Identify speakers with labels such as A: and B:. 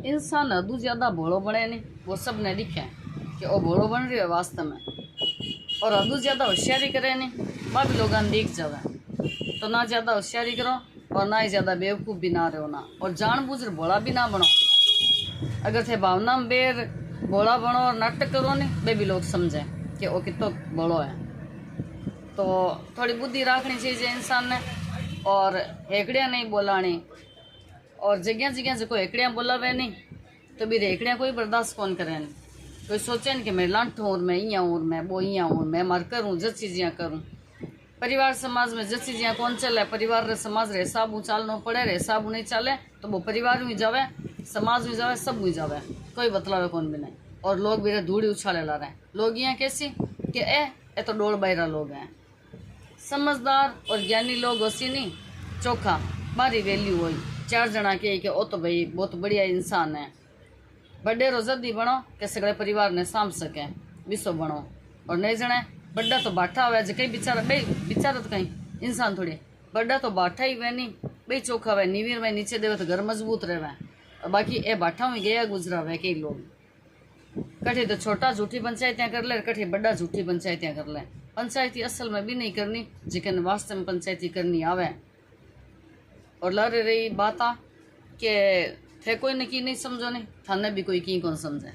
A: इंसान हदू ज़्यादा भोलो बने नहीं, वो सब ने दिखे कि वो भोलो बन रही है वास्तव में, और हदू ज़्यादा होशियारी करे नहीं, वह भी लोग दिख जावे। तो ना ज़्यादा होशियारी करो और ना ही ज़्यादा बेवकूफ़ भी ना रहो ना, और जानबूझ भोला भी ना बनो। अगर थे भावना में बेर भोला बनो और नाटक करो नहीं, वे भी लोग समझे कि वो कितो भोलो है। तो थोड़ी बुद्धि रखनी चाहिए इंसान ने, और हेकड़िया नहीं बोलानी। और जगह जगह जो कोई हेकड़िया बोलावे नहीं तो भी हेकड़िया कोई बर्दाश्त कौन करे नहीं। कोई सोचे नहीं कि मैं लांठ हूँ, मैं इं हूँ, मैं वो इं हूँ, मैं मार करूँ जज चीज़ियाँ करूँ। परिवार समाज में जज चीज़ियाँ कौन चले, परिवार रे समाज रे हिसाब चालनो पड़े, रे हिसाब नहीं चले तो वो परिवार में जावे, समाज में जावे, सब में जावे, कोई बतलावे कौन भी नहीं। और लोग भी धूड़ी उछाले ला रहे हैं। लोग यहाँ कैसी कि ए तो डोल बायरा लोग हैं। समझदार और ज्ञानी लोग वैसी नहीं, चोखा मारी वैल्यू हुई। चार जना के ओ तो भाई बहुत बढ़िया इंसान है। बड़े रोजदी बनो कि सगले परिवार ने साम सके, विसो बनो। और नहीं जने बड़ा तो बाठा हुआ जो कहीं बेचारा बेचारा तो कहीं इंसान थोड़ी, बड़ा तो बाठा ही वे नहीं, बई चोखा वे नीवीर में नीचे देवे तो घर मजबूत रहे। और बाकी ए बाठा हुई गया गुजरा वे कई लोग। कठी तो छोटा झूठी पंचायतियाँ कर ले, कठी बड़ा झूठी पंचायतियाँ कर ले। पंचायती असल में भी नहीं करनी, जिकन वास्तव में पंचायती करनी आवे। और लड़ रही बात के थे कोई ने की नहीं समझो नहीं, थाने भी कोई की कौन समझे।